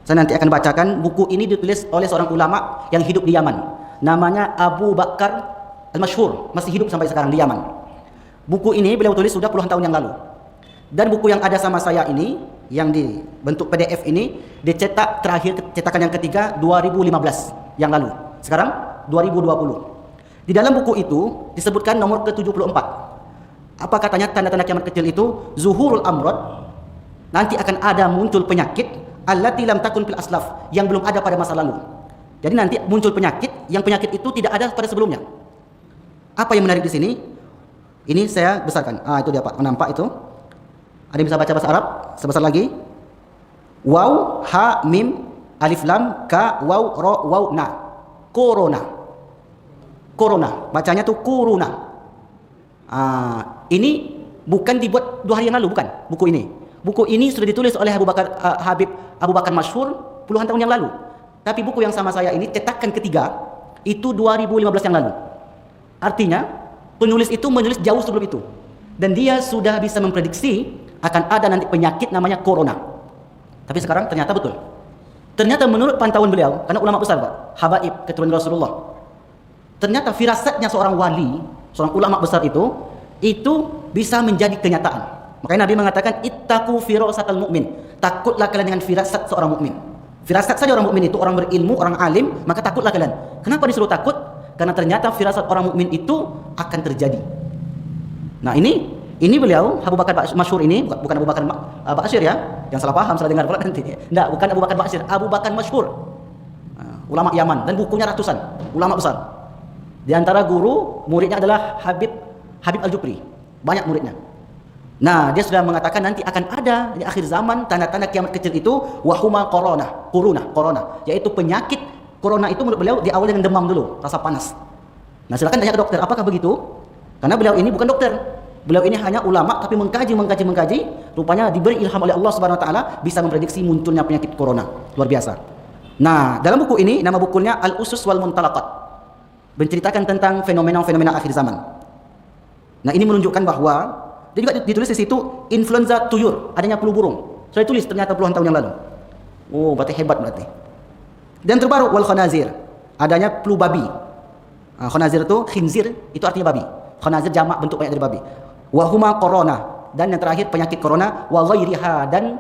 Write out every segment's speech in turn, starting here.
Saya nanti akan bacakan. Buku ini ditulis oleh seorang ulama yang hidup di Yaman. Namanya Abu Bakar Al-Masyhur, masih hidup sampai sekarang di Yaman. Buku ini beliau tulis sudah puluhan tahun yang lalu. Dan buku yang ada sama saya ini, yang di bentuk PDF ini, dicetak terakhir cetakan yang ketiga 2015 yang lalu. Sekarang 2020. Di dalam buku itu disebutkan nomor ke-74. Apa katanya tanda-tanda kiamat kecil itu? Zuhurul amrad, nanti akan ada muncul penyakit allati lam takun fil aslaf, yang belum ada pada masa lalu. Jadi nanti muncul penyakit yang penyakit itu tidak ada pada sebelumnya. Apa yang menarik di sini? Ini saya besarkan. Itu dia Pak, nampak itu? Ada yang bisa baca bahasa Arab? Sebesar lagi. Waw, ha, mim, alif lam, ka, waw, ro, waw, na. Corona. Corona. Bacanya tuh kuruna. Ini bukan dibuat 2 hari yang lalu, bukan buku ini. Buku ini sudah ditulis oleh Habib Abu Bakar Masyhur puluhan tahun yang lalu. Tapi buku yang sama saya ini cetakan ketiga itu 2015 yang lalu. Artinya penulis itu menulis jauh sebelum itu. Dan dia sudah bisa memprediksi akan ada nanti penyakit namanya corona. Tapi sekarang ternyata betul. Ternyata menurut pantauan beliau, karena ulama besar Pak, habaib keturunan Rasulullah. Ternyata firasatnya seorang wali, seorang ulama besar itu bisa menjadi kenyataan. Makanya Nabi mengatakan ittaqu firasatal mu'min. Takutlah kalian dengan firasat seorang mukmin. Firasat saja orang mukmin itu, orang berilmu, orang alim, maka takutlah kalian. Kenapa disuruh takut? Karena ternyata firasat orang mukmin itu akan terjadi. Nah, ini beliau Abu Bakar Masyhur ini, bukan Abu Bakar Ba'asyir ya. Yang salah paham, salah dengar pula nanti. Enggak, bukan Abu Bakar Ba'asyir, Abu Bakar Masyhur. Ulama Yaman, dan bukunya ratusan, ulama besar. Di antara guru, muridnya adalah Habib Al-Jupri. Banyak muridnya. Nah, dia sudah mengatakan nanti akan ada di akhir zaman tanda-tanda kiamat kecil itu wahuma corona, yaitu penyakit corona itu menurut beliau diawali dengan demam dulu, rasa panas. Nah, silakan tanya ke dokter, apakah begitu? Karena beliau ini bukan dokter. Beliau ini hanya ulama tapi mengkaji, rupanya diberi ilham oleh Allah Subhanahu wa taala bisa memprediksi munculnya penyakit corona. Luar biasa. Nah, dalam buku ini nama bukunya Al-Usus wal Muntalaqat. Menceritakan tentang fenomena-fenomena akhir zaman. Nah, ini menunjukkan bahwa dia juga ditulis di situ influenza tuyur, adanya flu burung. Saya tulis ternyata puluhan tahun yang lalu. Oh, berarti hebat berarti. Dan terbaru wal khanazir, adanya flu babi. Khanazir itu khinzir, itu artinya babi. Khanazir jamak bentuk banyak dari babi. Wa huma corona, dan yang terakhir penyakit corona wa ghairiha, dan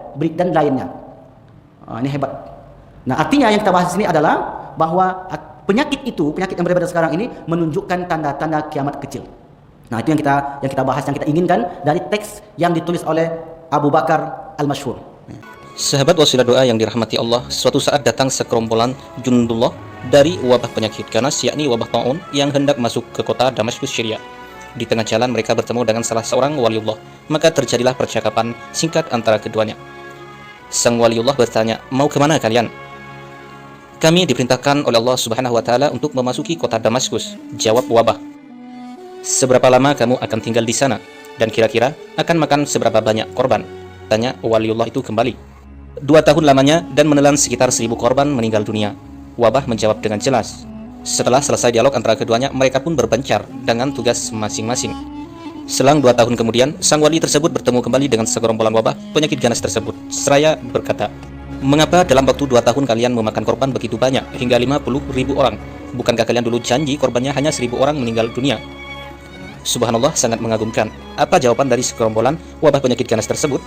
lainnya. Ini hebat. Nah, artinya yang kita bahas di sini adalah bahwa penyakit yang beredar sekarang ini menunjukkan tanda-tanda kiamat kecil. Nah, itu yang kita bahas, yang kita inginkan dari teks yang ditulis oleh Abu Bakar Al-Masyhur. Sahabat wasilah doa yang dirahmati Allah, suatu saat datang sekerombolan Jundullah dari wabah penyakit ganas, yakni wabah taun, yang hendak masuk ke kota Damaskus Syria. Di tengah jalan mereka bertemu dengan salah seorang waliullah, maka terjadilah percakapan singkat antara keduanya. Sang waliullah bertanya, "Mau kemana kalian?" "Kami diperintahkan oleh Allah Subhanahu wa taala untuk memasuki kota Damaskus," jawab wabah. "Seberapa lama kamu akan tinggal di sana? Dan kira-kira akan makan seberapa banyak korban?" tanya waliullah itu kembali. 2 tahun lamanya dan menelan sekitar 1000 korban meninggal dunia," wabah menjawab dengan jelas. Setelah selesai dialog antara keduanya, mereka pun berpencar dengan tugas masing-masing. Selang 2 tahun kemudian, sang wali tersebut bertemu kembali dengan segerombolan wabah penyakit ganas tersebut. Seraya berkata, "Mengapa dalam waktu 2 tahun kalian memakan korban begitu banyak, hingga 50.000 orang? Bukankah kalian dulu janji korbannya hanya 1000 orang meninggal dunia?" Subhanallah, sangat mengagumkan. Apa jawaban dari segerombolan wabah penyakit ganas tersebut?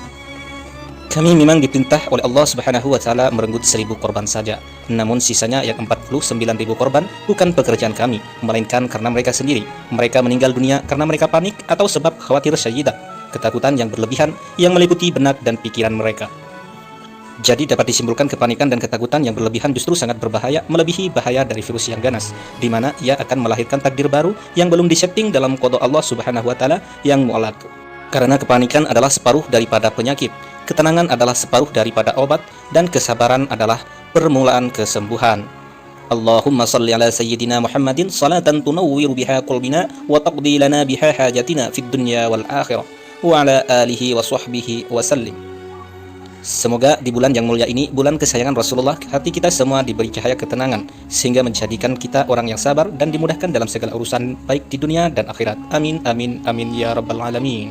"Kami memang diperintah oleh Allah Subhanahu wa taala merenggut 1000 korban saja. Namun sisanya yang 49.000 korban bukan pekerjaan kami, melainkan karena mereka sendiri. Mereka meninggal dunia karena mereka panik atau sebab khawatir syaidah, ketakutan yang berlebihan yang meliputi benak dan pikiran mereka." Jadi dapat disimpulkan kepanikan dan ketakutan yang berlebihan justru sangat berbahaya, melebihi bahaya dari virus yang ganas, di mana ia akan melahirkan takdir baru yang belum disetting dalam qada Allah Subhanahu wa taala yang mu'allaq. Karena kepanikan adalah separuh daripada penyakit, ketenangan adalah separuh daripada obat, dan kesabaran adalah permulaan kesembuhan. Allahumma salli ala sayyidina Muhammadin salatan tunawwiru biha qalbina wa taqdi lana biha hajatina fid dunya wal akhirah wa ala alihi wa sahbihi wa sallim. Semoga di bulan yang mulia ini, bulan kesayangan Rasulullah, hati kita semua diberi cahaya ketenangan, sehingga menjadikan kita orang yang sabar dan dimudahkan dalam segala urusan baik di dunia dan akhirat. Amin, amin, amin, ya rabbal alamin.